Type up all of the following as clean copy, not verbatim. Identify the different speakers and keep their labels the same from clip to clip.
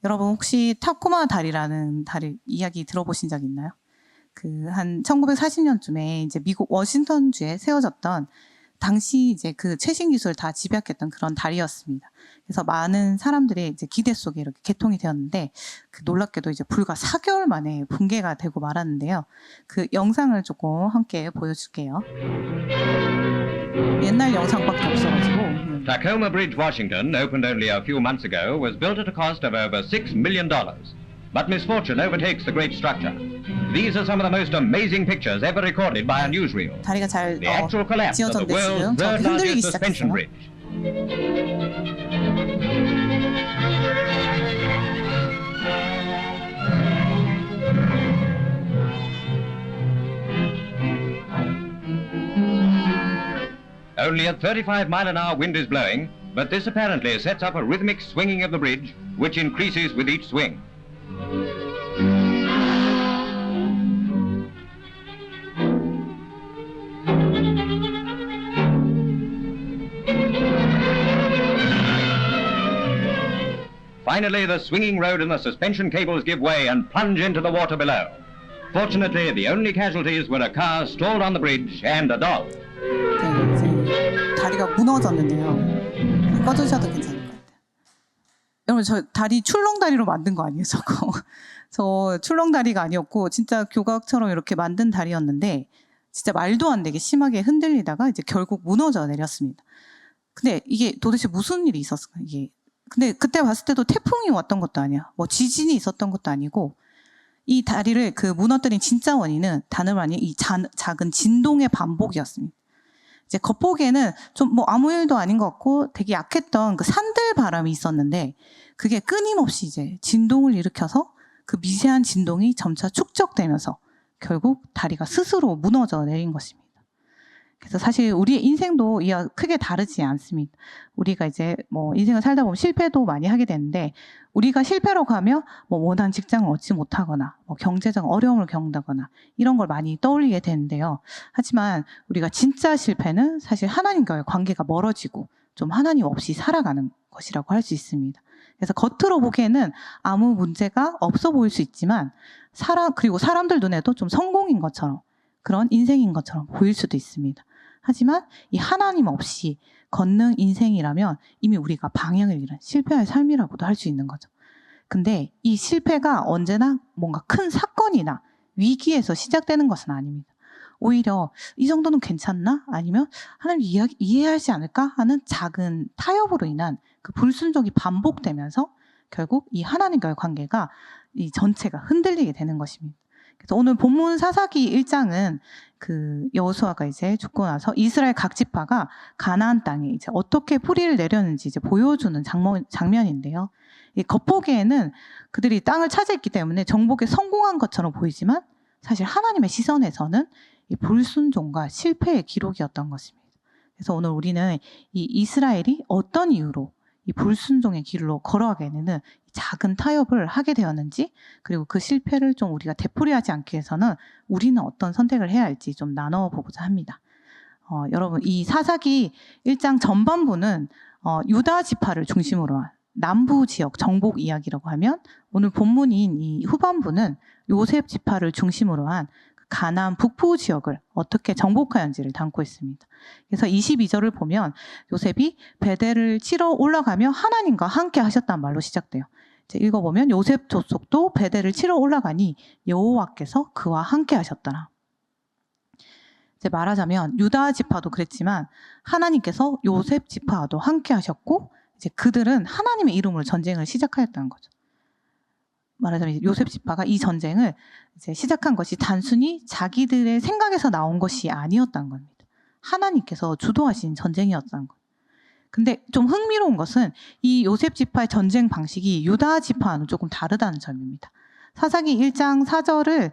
Speaker 1: 여러분 혹시 타코마 다리라는 다리 이야기 들어보신 적 있나요? 그 한 1940년쯤에 이제 미국 워싱턴주에 세워졌던 당시 이제 그 최신 기술을 다 집약했던 그런 다리였습니다. 그래서 많은 사람들의 이제 기대 속에 이렇게 개통이 되었는데 그 놀랍게도 이제 불과 4개월 만에 붕괴가 되고 말았는데요. 그 영상을 조금 함께 보여줄게요. 옛날 영상밖에 없어가지고.
Speaker 2: Tacoma Bridge, Washington, opened only a few months ago, was built at a cost of over $6 million. But misfortune overtakes the great structure. These are some of the most amazing pictures ever recorded by a newsreel.
Speaker 1: 다리가 잘
Speaker 2: The actual collapse of the
Speaker 1: 지어졌는데 지금
Speaker 2: world's third
Speaker 1: 저렇게 흔들리기
Speaker 2: largest suspension
Speaker 1: 시작했어요.
Speaker 2: bridge. Only a 35-mile-an-hour wind is blowing, but this apparently sets up a rhythmic swinging of the bridge, which increases with each swing. Finally, the swinging road and the suspension cables give way and plunge into the water below. Fortunately, the only casualties were a car stalled on the bridge and a dog.
Speaker 1: 네, 이제 다리가 무너졌는데요. 꺼주셔도 괜찮을 것 같아요. 여러분 저 다리 출렁다리로 만든 거 아니에요, 저거? 저 출렁다리가 아니었고 진짜 교각처럼 이렇게 만든 다리였는데 진짜 말도 안 되게 심하게 흔들리다가 이제 결국 무너져 내렸습니다. 근데 이게 도대체 무슨 일이 있었을까 이게? 근데 그때 봤을 때도 태풍이 왔던 것도 아니야. 뭐 지진이 있었던 것도 아니고 이 다리를 그 무너뜨린 진짜 원인은 다름 아닌 이 작은 진동의 반복이었습니다. 이제 겉보기에는 좀 뭐 아무 일도 아닌 것 같고 되게 약했던 그 산들 바람이 있었는데 그게 끊임없이 이제 진동을 일으켜서 그 미세한 진동이 점차 축적되면서 결국 다리가 스스로 무너져 내린 것입니다. 그래서 사실 우리의 인생도 이와 크게 다르지 않습니다. 우리가 이제 뭐 인생을 살다 보면 실패도 많이 하게 되는데 우리가 실패로 가면 뭐 원하는 직장을 얻지 못하거나 뭐 경제적 어려움을 겪는다거나 이런 걸 많이 떠올리게 되는데요. 하지만 우리가 진짜 실패는 사실 하나님과의 관계가 멀어지고 좀 하나님 없이 살아가는 것이라고 할 수 있습니다. 그래서 겉으로 보기에는 아무 문제가 없어 보일 수 있지만 그리고 사람들 눈에도 좀 성공인 것처럼 그런 인생인 것처럼 보일 수도 있습니다. 하지만 이 하나님 없이 걷는 인생이라면 이미 우리가 방향을 잃은 실패할 삶이라고도 할 수 있는 거죠. 근데 이 실패가 언제나 뭔가 큰 사건이나 위기에서 시작되는 것은 아닙니다. 오히려 이 정도는 괜찮나? 아니면 하나님 이해하지 않을까? 하는 작은 타협으로 인한 그 불순종이 반복되면서 결국 이 하나님과의 관계가 이 전체가 흔들리게 되는 것입니다. 그래서 오늘 본문 사사기 1장은 그 여호수아가 이제 죽고 나서 이스라엘 각 지파가 가나안 땅에 이제 어떻게 뿌리를 내렸는지 이제 보여주는 장면인데요. 이 겉보기에는 그들이 땅을 차지했기 때문에 정복에 성공한 것처럼 보이지만 사실 하나님의 시선에서는 이 불순종과 실패의 기록이었던 것입니다. 그래서 오늘 우리는 이 이스라엘이 어떤 이유로 이 불순종의 길로 걸어가게 되는 작은 타협을 하게 되었는지 그리고 그 실패를 좀 우리가 되풀이하지 않기 위해서는 우리는 어떤 선택을 해야 할지 좀 나눠보고자 합니다. 여러분 이 사사기 1장 전반부는 유다 지파를 중심으로 한 남부 지역 정복 이야기라고 하면 오늘 본문인 이 후반부는 요셉 지파를 중심으로 한 가나안 북부 지역을 어떻게 정복하였는지를 담고 있습니다. 그래서 22절을 보면 요셉이 베델을 치러 올라가며 하나님과 함께 하셨다는 말로 시작돼요. 이제 읽어보면 요셉 족속도 베델을 치러 올라가니 여호와께서 그와 함께 하셨더라. 이제 말하자면 유다 지파도 그랬지만 하나님께서 요셉 지파와도 함께 하셨고 이제 그들은 하나님의 이름으로 전쟁을 시작하였다는 거죠. 말하자면 요셉 지파가 이 전쟁을 이제 시작한 것이 단순히 자기들의 생각에서 나온 것이 아니었다는 겁니다. 하나님께서 주도하신 전쟁이었다는 것. 근데 좀 흥미로운 것은 이 요셉 지파의 전쟁 방식이 유다 지파와는 조금 다르다는 점입니다. 사사기 1장 4절을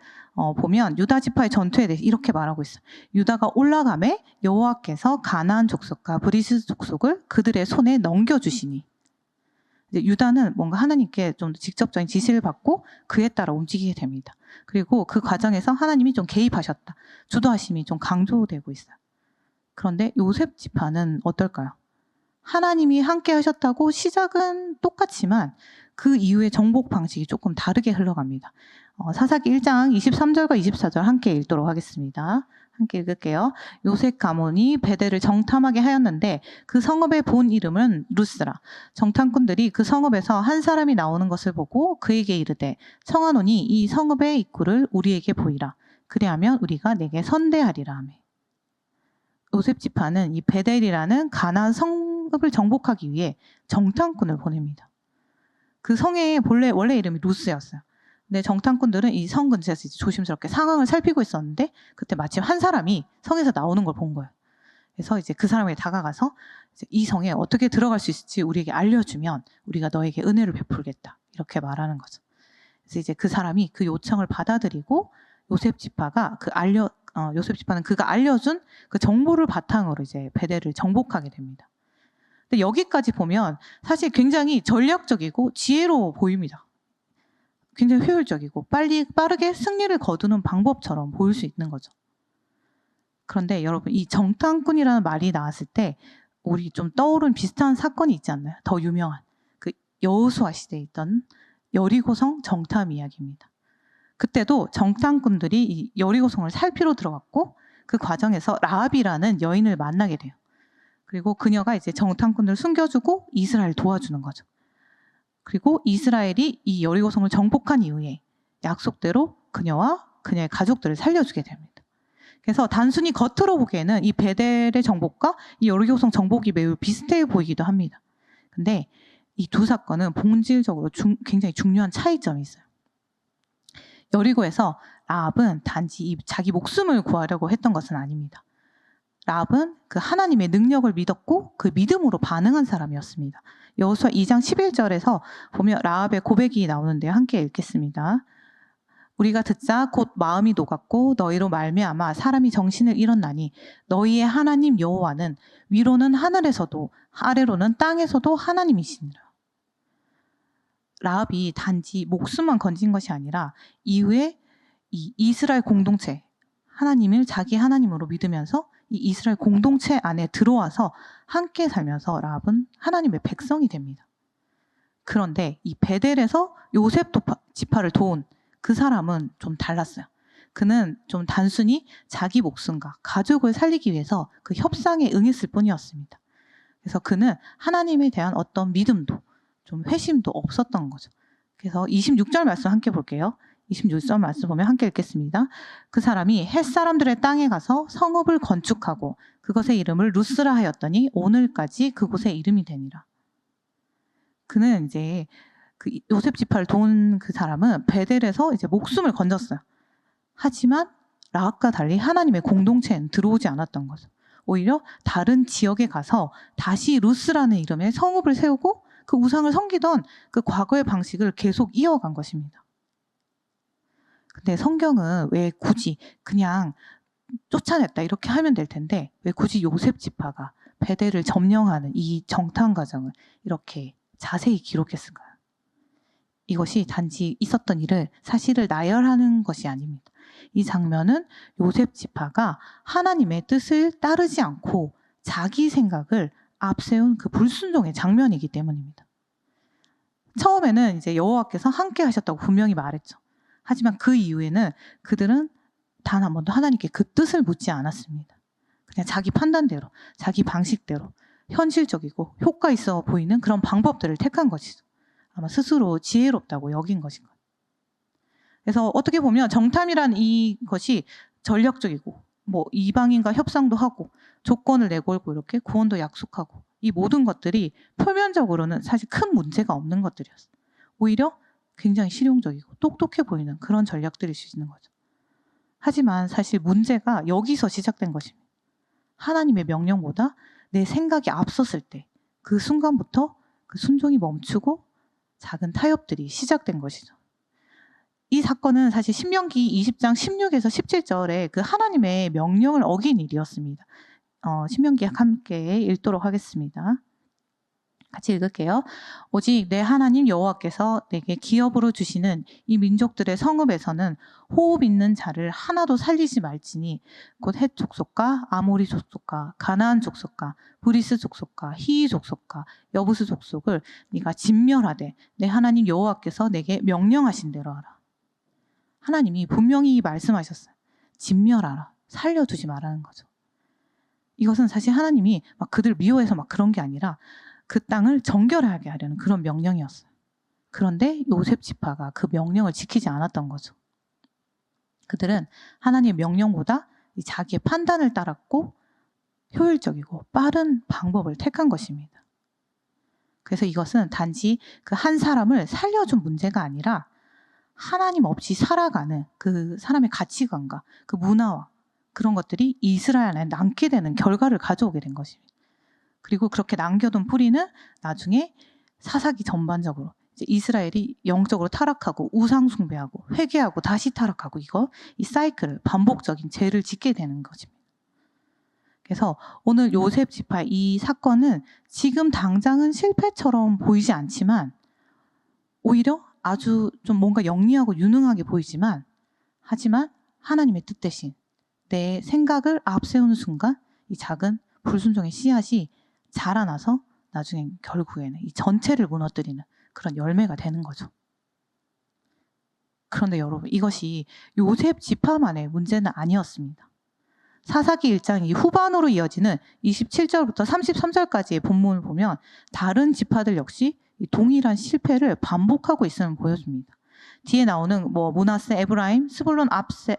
Speaker 1: 보면 유다 지파의 전투에 대해서 이렇게 말하고 있어요. 유다가 올라가매 여호와께서 가나안 족속과 브리스 족속을 그들의 손에 넘겨주시니. 유다는 뭔가 하나님께 좀 직접적인 지시를 받고 그에 따라 움직이게 됩니다. 그리고 그 과정에서 하나님이 좀 개입하셨다. 주도하심이 좀 강조되고 있어요. 그런데 요셉 지파는 어떨까요? 하나님이 함께 하셨다고 시작은 똑같지만 그 이후에 정복 방식이 조금 다르게 흘러갑니다. 사사기 1장 23절과 24절 함께 읽도록 하겠습니다. 함께 읽을게요. 요셉 가문이 베델을 정탐하게 하였는데 그 성읍의 본 이름은 루스라. 정탐꾼들이 그 성읍에서 한 사람이 나오는 것을 보고 그에게 이르되 청하노니 이 성읍의 입구를 우리에게 보이라. 그리하면 우리가 내게 선대하리라 하매. 요셉 지파는 이 베델이라는 가나안 성읍을 정복하기 위해 정탐꾼을 보냅니다. 그 성의 원래 이름이 루스였어요. 근데 정탐꾼들은 이 성 근처에서 이제 조심스럽게 상황을 살피고 있었는데 그때 마침 한 사람이 성에서 나오는 걸 본 거예요. 그래서 이제 그 사람에게 다가가서 이제 이 성에 어떻게 들어갈 수 있을지 우리에게 알려주면 우리가 너에게 은혜를 베풀겠다. 이렇게 말하는 거죠. 그래서 이제 그 사람이 그 요청을 받아들이고 요셉 지파는 그가 알려준 그 정보를 바탕으로 이제 베델을 정복하게 됩니다. 근데 여기까지 보면 사실 굉장히 전략적이고 지혜로워 보입니다. 굉장히 효율적이고 빠르게 승리를 거두는 방법처럼 보일 수 있는 거죠. 그런데 여러분, 이 정탐꾼이라는 말이 나왔을 때 우리 좀 떠오른 비슷한 사건이 있지 않나요? 더 유명한 그 여호수아 시대에 있던 여리고성 정탐 이야기입니다. 그때도 정탐꾼들이 이 여리고성을 살피러 들어갔고 그 과정에서 라합이라는 여인을 만나게 돼요. 그리고 그녀가 이제 정탐꾼들을 숨겨주고 이스라엘을 도와주는 거죠. 그리고 이스라엘이 이 여리고성을 정복한 이후에 약속대로 그녀와 그녀의 가족들을 살려주게 됩니다. 그래서 단순히 겉으로 보기에는 이 베델의 정복과 이 여리고성 정복이 매우 비슷해 보이기도 합니다. 근데 이 두 사건은 본질적으로 굉장히 중요한 차이점이 있어요. 여리고에서 라합은 단지 자기 목숨을 구하려고 했던 것은 아닙니다. 라합은 그 하나님의 능력을 믿었고 그 믿음으로 반응한 사람이었습니다. 여호수아 2장 11절에서 보면 라합의 고백이 나오는데요. 함께 읽겠습니다. 우리가 듣자 곧 마음이 녹았고 너희로 말미암아 사람이 정신을 잃었나니 너희의 하나님 여호와는 위로는 하늘에서도 아래로는 땅에서도 하나님이시니라. 라합이 단지 목숨만 건진 것이 아니라 이후에 이 이스라엘 공동체, 하나님을 자기 하나님으로 믿으면서 이 이스라엘 공동체 안에 들어와서 함께 살면서 라합은 하나님의 백성이 됩니다. 그런데 이 베델에서 요셉 지파를 도운 그 사람은 좀 달랐어요. 그는 좀 단순히 자기 목숨과 가족을 살리기 위해서 그 협상에 응했을 뿐이었습니다. 그래서 그는 하나님에 대한 어떤 믿음도 좀 회심도 없었던 거죠. 그래서 26절 말씀 함께 볼게요. 26절 말씀 보면 함께 읽겠습니다. 그 사람이 햇사람들의 땅에 가서 성읍을 건축하고 그것의 이름을 루스라 하였더니 오늘까지 그곳의 이름이 되니라. 그는 이제 그 요셉 지파를 도운 그 사람은 베델에서 이제 목숨을 건졌어요. 하지만 라합과 달리 하나님의 공동체에는 들어오지 않았던 거죠. 오히려 다른 지역에 가서 다시 루스라는 이름의 성읍을 세우고 그 우상을 섬기던 그 과거의 방식을 계속 이어간 것입니다. 근데 성경은 왜 굳이 그냥 쫓아냈다 이렇게 하면 될 텐데 왜 굳이 요셉 지파가 베델을 점령하는 이 정탐 과정을 이렇게 자세히 기록했을까요? 이것이 단지 있었던 일을 사실을 나열하는 것이 아닙니다. 이 장면은 요셉 지파가 하나님의 뜻을 따르지 않고 자기 생각을 앞세운 그 불순종의 장면이기 때문입니다. 처음에는 이제 여호와께서 함께 하셨다고 분명히 말했죠. 하지만 그 이후에는 그들은 단 한 번도 하나님께 그 뜻을 묻지 않았습니다. 그냥 자기 판단대로, 자기 방식대로 현실적이고 효과 있어 보이는 그런 방법들을 택한 것이죠. 아마 스스로 지혜롭다고 여긴 것인 것. 그래서 어떻게 보면 정탐이란 이것이 전략적이고 뭐 이방인과 협상도 하고 조건을 내걸고 이렇게 구원도 약속하고 이 모든 것들이 표면적으로는 사실 큰 문제가 없는 것들이었어요. 오히려 굉장히 실용적이고 똑똑해 보이는 그런 전략들일 수 있는 거죠. 하지만 사실 문제가 여기서 시작된 것입니다. 하나님의 명령보다 내 생각이 앞섰을 때 그 순간부터 그 순종이 멈추고 작은 타협들이 시작된 것이죠. 이 사건은 사실 신명기 20장 16에서 17절에 그 하나님의 명령을 어긴 일이었습니다. 신명기 함께 읽도록 하겠습니다. 같이 읽을게요. 오직 내 하나님 여호와께서 내게 기업으로 주시는 이 민족들의 성읍에서는 호흡 있는 자를 하나도 살리지 말지니 곧 헷 족속과 아모리 족속과 가나안 족속과 브리스 족속과 히이 족속과 여부스 족속을 네가 진멸하되 내 하나님 여호와께서 내게 명령하신 대로 하라. 하나님이 분명히 말씀하셨어요. 진멸하라. 살려두지 말라는 거죠. 이것은 사실 하나님이 막 그들 미워해서 막 그런 게 아니라 그 땅을 정결하게 하려는 그런 명령이었어요. 그런데 요셉 지파가 그 명령을 지키지 않았던 거죠. 그들은 하나님의 명령보다 자기의 판단을 따랐고 효율적이고 빠른 방법을 택한 것입니다. 그래서 이것은 단지 그 한 사람을 살려준 문제가 아니라 하나님 없이 살아가는 그 사람의 가치관과 그 문화와 그런 것들이 이스라엘 안에 남게 되는 결과를 가져오게 된 것입니다. 그리고 그렇게 남겨둔 뿌리는 나중에 사사기 전반적으로 이제 이스라엘이 영적으로 타락하고 우상 숭배하고 회개하고 다시 타락하고 이 사이클을 반복적인 죄를 짓게 되는 것입니다. 그래서 오늘 요셉 지파 이 사건은 지금 당장은 실패처럼 보이지 않지만 오히려 아주 좀 뭔가 영리하고 유능하게 보이지만 하지만 하나님의 뜻 대신 내 생각을 앞세우는 순간 이 작은 불순종의 씨앗이 자라나서 나중에 결국에는 이 전체를 무너뜨리는 그런 열매가 되는 거죠. 그런데 여러분 이것이 요셉 지파만의 문제는 아니었습니다. 사사기 1장 이 후반으로 이어지는 27절부터 33절까지의 본문을 보면 다른 지파들 역시 이 동일한 실패를 반복하고 있음을 보여줍니다. 뒤에 나오는 므낫세, 에브라임, 스불론,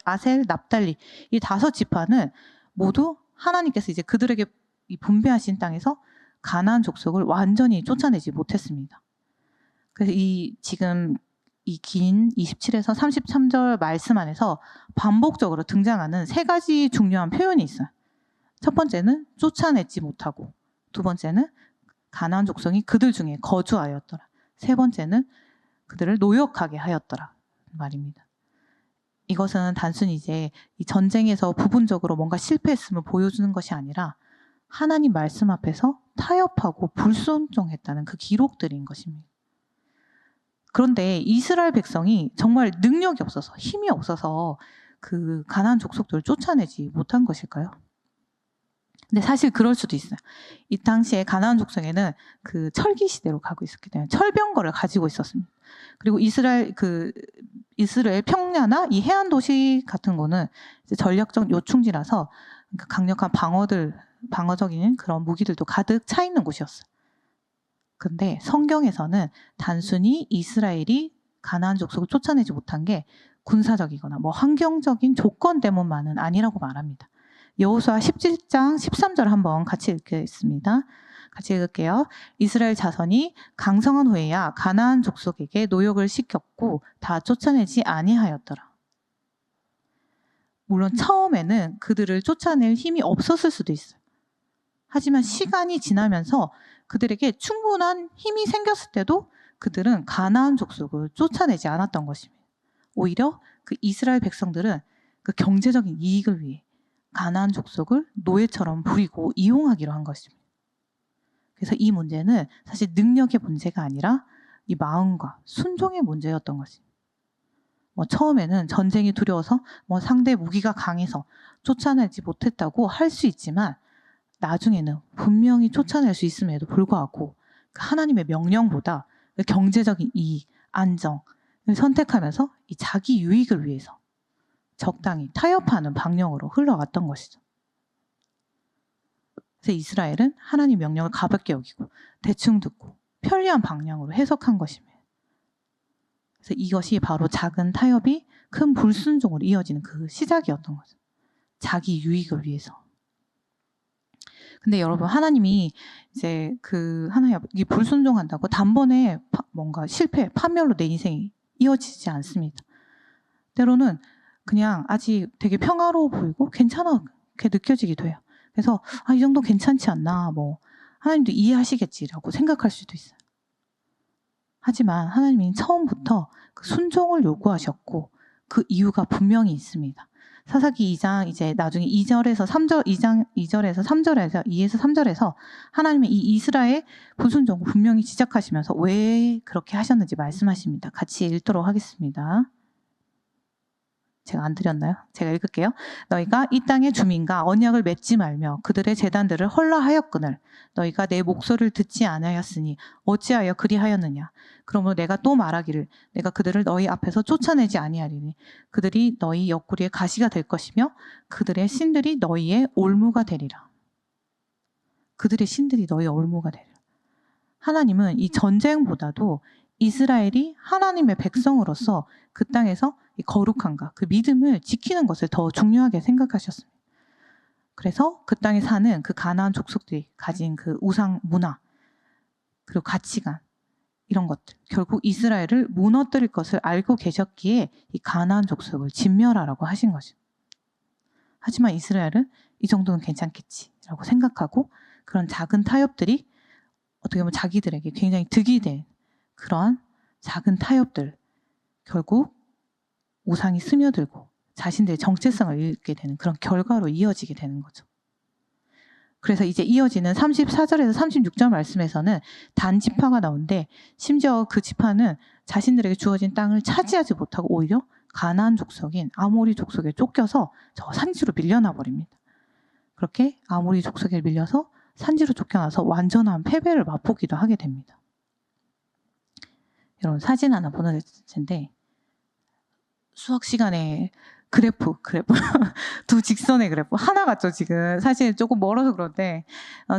Speaker 1: 아셀, 납달리 이 5지파는 모두 하나님께서 이제 그들에게 이 분배하신 땅에서 가나안 족속을 완전히 쫓아내지 못했습니다. 그래서 지금 이 긴 27에서 33절 말씀 안에서 반복적으로 등장하는 3가지 중요한 표현이 있어요. 첫 번째는 쫓아내지 못하고, 두 번째는 가나안 족속이 그들 중에 거주하였더라. 세 번째는 그들을 노역하게 하였더라 말입니다. 이것은 단순히 이제 이 전쟁에서 부분적으로 뭔가 실패했음을 보여주는 것이 아니라 하나님 말씀 앞에서 타협하고 불순종했다는 그 기록들인 것입니다. 그런데 이스라엘 백성이 정말 능력이 없어서 힘이 없어서 그 가나안 족속들을 쫓아내지 못한 것일까요? 근데 사실 그럴 수도 있어요. 이 당시에 가나안 족속에는 그 철기 시대로 가고 있었기 때문에 철병거를 가지고 있었습니다. 그리고 이스라엘 평야나 이 해안 도시 같은 거는 이제 전략적 요충지라서 그러니까 강력한 방어적인 그런 무기들도 가득 차 있는 곳이었어요. 근데 성경에서는 단순히 이스라엘이 가나안 족속을 쫓아내지 못한 게 군사적이거나 환경적인 조건 때문만은 아니라고 말합니다. 여호수아 17장 13절 한번 같이 읽겠습니다. 같이 읽을게요. 이스라엘 자손이 강성한 후에야 가나안 족속에게 노역을 시켰고 다 쫓아내지 아니하였더라. 물론 처음에는 그들을 쫓아낼 힘이 없었을 수도 있어요. 하지만 시간이 지나면서 그들에게 충분한 힘이 생겼을 때도 그들은 가나안 족속을 쫓아내지 않았던 것입니다. 오히려 그 이스라엘 백성들은 그 경제적인 이익을 위해 가나안 족속을 노예처럼 부리고 이용하기로 한 것입니다. 그래서 이 문제는 사실 능력의 문제가 아니라 이 마음과 순종의 문제였던 것입니다. 처음에는 전쟁이 두려워서 상대 무기가 강해서 쫓아내지 못했다고 할 수 있지만 나중에는 분명히 쫓아낼 수 있음에도 불구하고 하나님의 명령보다 경제적인 이익, 안정을 선택하면서 이 자기 유익을 위해서 적당히 타협하는 방향으로 흘러갔던 것이죠. 그래서 이스라엘은 하나님 명령을 가볍게 여기고 대충 듣고 편리한 방향으로 해석한 것입니다. 그래서 이것이 바로 작은 타협이 큰 불순종으로 이어지는 그 시작이었던 거죠. 자기 유익을 위해서. 근데 여러분 하나님이 이제 하나님 불순종한다고 단번에 뭔가 실패, 파멸로 내 인생이 이어지지 않습니다. 때로는 그냥 아직 되게 평화로워 보이고 괜찮게 느껴지기도 해요. 그래서 이 정도 괜찮지 않나, 하나님도 이해하시겠지라고 생각할 수도 있어요. 하지만 하나님이 처음부터 그 순종을 요구하셨고 그 이유가 분명히 있습니다. 사사기 2장 이제 나중에 2절에서 3절 2절에서 3절에서 2에서 3절에서 하나님이 이 이스라엘 불순종을 분명히 지적하시면서 왜 그렇게 하셨는지 말씀하십니다. 같이 읽도록 하겠습니다. 제가 안 드렸나요? 제가 읽을게요. 너희가 이 땅의 주민과 언약을 맺지 말며 그들의 제단들을 헐라하였거늘 너희가 내 목소리를 듣지 아니하였으니 어찌하여 그리하였느냐. 그러므로 내가 또 말하기를 내가 그들을 너희 앞에서 쫓아내지 아니하리니 그들이 너희 옆구리에 가시가 될 것이며 그들의 신들이 너희의 올무가 되리라. 그들의 신들이 너희의 올무가 되리라. 하나님은 이 전쟁보다도 이스라엘이 하나님의 백성으로서 그 땅에서 이 거룩함과 그 믿음을 지키는 것을 더 중요하게 생각하셨습니다. 그래서 그 땅에 사는 그 가나안 족속들이 가진 그 우상 문화 그리고 가치관 이런 것들 결국 이스라엘을 무너뜨릴 것을 알고 계셨기에 이 가나안 족속을 진멸하라고 하신 것입니다. 하지만 이스라엘은 이 정도는 괜찮겠지라고 생각하고 그런 작은 타협들이 어떻게 보면 자기들에게 굉장히 득이 된 그런 작은 타협들 결국 우상이 스며들고 자신들의 정체성을 잃게 되는 그런 결과로 이어지게 되는 거죠. 그래서 이제 이어지는 34절에서 36절 말씀에서는 단 지파가 나오는데 심지어 그 지파는 자신들에게 주어진 땅을 차지하지 못하고 오히려 가나안 족속인 아모리 족속에 쫓겨서 저 산지로 밀려나 버립니다. 그렇게 아모리 족속에 밀려서 산지로 쫓겨나서 완전한 패배를 맛보기도 하게 됩니다. 여러분 사진 하나 보내드릴 텐데 수학 시간에 그래프 두 직선의 그래프 하나 같죠 지금 사실 조금 멀어서 그런데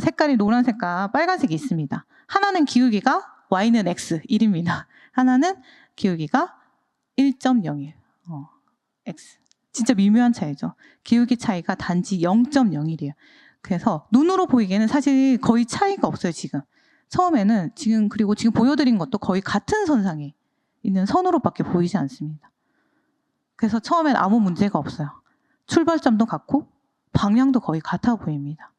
Speaker 1: 색깔이 노란색과 빨간색이 있습니다. 하나는 기울기가 y는 x 1입니다. 하나는 기울기가 1.01 x 진짜 미묘한 차이죠. 기울기 차이가 단지 0.01이에요. 그래서 눈으로 보이기에는 사실 거의 차이가 없어요 지금. 처음에는 지금 보여드린 것도 거의 같은 선상에 있는 선으로밖에 보이지 않습니다. 그래서 처음엔 아무 문제가 없어요. 출발점도 같고 방향도 거의 같아 보입니다.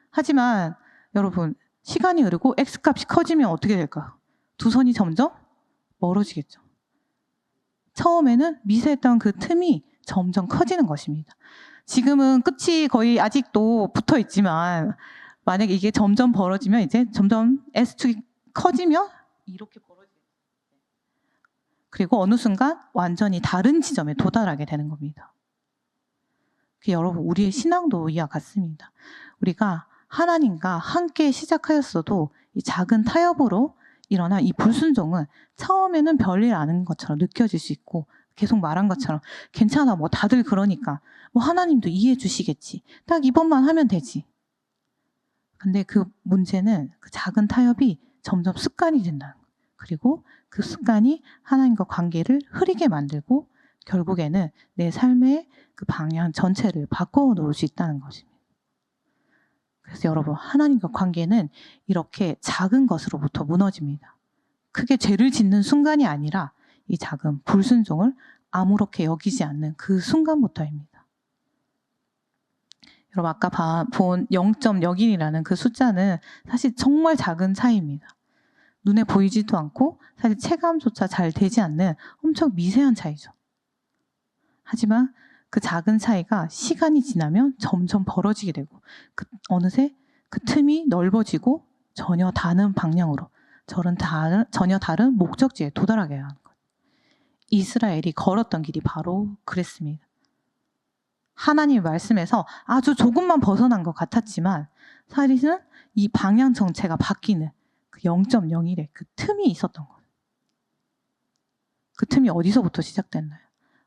Speaker 1: 하지만 여러분 시간이 흐르고 x값이 커지면 어떻게 될까요? 두 선이 점점 멀어지겠죠. 처음에는 미세했던 그 틈이 점점 커지는 것입니다. 지금은 끝이 거의 아직도 붙어 있지만 만약에 이게 점점 벌어지면 이제 점점 S축이 커지면 이렇게 벌어지겠죠. 그리고 어느 순간 완전히 다른 지점에 도달하게 되는 겁니다. 여러분 우리의 신앙도 이와 같습니다. 우리가 하나님과 함께 시작하였어도 이 작은 타협으로 일어난 이 불순종은 처음에는 별일 아닌 것처럼 느껴질 수 있고 계속 말한 것처럼 괜찮아 뭐 다들 그러니까 뭐 하나님도 이해해 주시겠지 딱 이번만 하면 되지. 근데 그 문제는 그 작은 타협이 점점 습관이 된다는 거예요. 그리고 그 습관이 하나님과 관계를 흐리게 만들고 결국에는 내 삶의 그 방향 전체를 바꿔 놓을 수 있다는 것입니다. 그래서 여러분 하나님과 관계는 이렇게 작은 것으로부터 무너집니다. 크게 죄를 짓는 순간이 아니라 이 작은 불순종을 아무렇게 여기지 않는 그 순간부터입니다. 여러분 아까 본 0.01이라는 그 숫자는 사실 정말 작은 차이입니다. 눈에 보이지도 않고 사실 체감조차 잘 되지 않는 엄청 미세한 차이죠. 하지만 그 작은 차이가 시간이 지나면 점점 벌어지게 되고 어느새 그 틈이 넓어지고 전혀 다른 방향으로 전혀 다른 목적지에 도달하게 하는 것. 이스라엘이 걸었던 길이 바로 그랬습니다. 하나님 말씀에서 아주 조금만 벗어난 것 같았지만 사실은 이 방향 정체가 바뀌는 그 0.01의 그 틈이 있었던 거예요. 그 틈이 어디서부터 시작됐나요?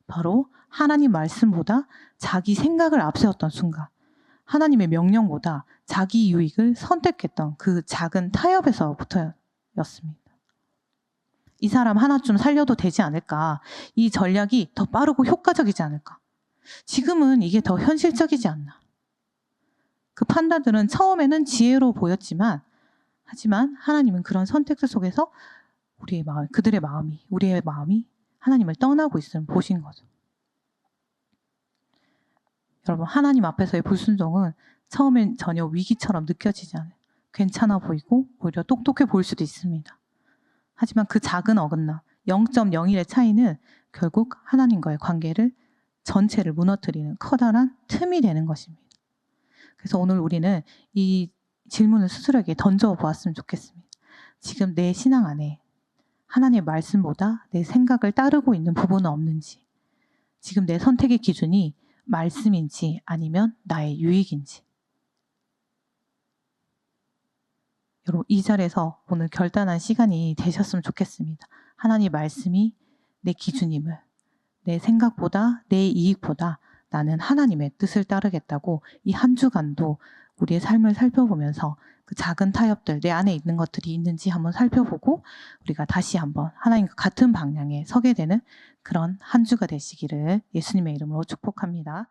Speaker 1: 바로 하나님 말씀보다 자기 생각을 앞세웠던 순간, 하나님의 명령보다 자기 유익을 선택했던 그 작은 타협에서부터였습니다. 이 사람 하나쯤 살려도 되지 않을까? 이 전략이 더 빠르고 효과적이지 않을까? 지금은 이게 더 현실적이지 않나. 그 판단들은 처음에는 지혜로 보였지만 하지만 하나님은 그런 선택들 속에서 우리의 마음이 하나님을 떠나고 있음을 보신 거죠. 여러분 하나님 앞에서의 불순종은 처음엔 전혀 위기처럼 느껴지지 않아요. 괜찮아 보이고 오히려 똑똑해 보일 수도 있습니다. 하지만 그 작은 어긋남 0.01의 차이는 결국 하나님과의 관계를 전체를 무너뜨리는 커다란 틈이 되는 것입니다. 그래서 오늘 우리는 이 질문을 스스로에게 던져보았으면 좋겠습니다. 지금 내 신앙 안에 하나님의 말씀보다 내 생각을 따르고 있는 부분은 없는지, 지금 내 선택의 기준이 말씀인지 아니면 나의 유익인지. 여러분, 이 자리에서 오늘 결단한 시간이 되셨으면 좋겠습니다. 하나님 말씀이 내 기준임을, 내 생각보다 내 이익보다 나는 하나님의 뜻을 따르겠다고 이 한 주간도 우리의 삶을 살펴보면서 그 작은 타협들, 내 안에 있는 것들이 있는지 한번 살펴보고 우리가 다시 한번 하나님과 같은 방향에 서게 되는 그런 한 주가 되시기를 예수님의 이름으로 축복합니다.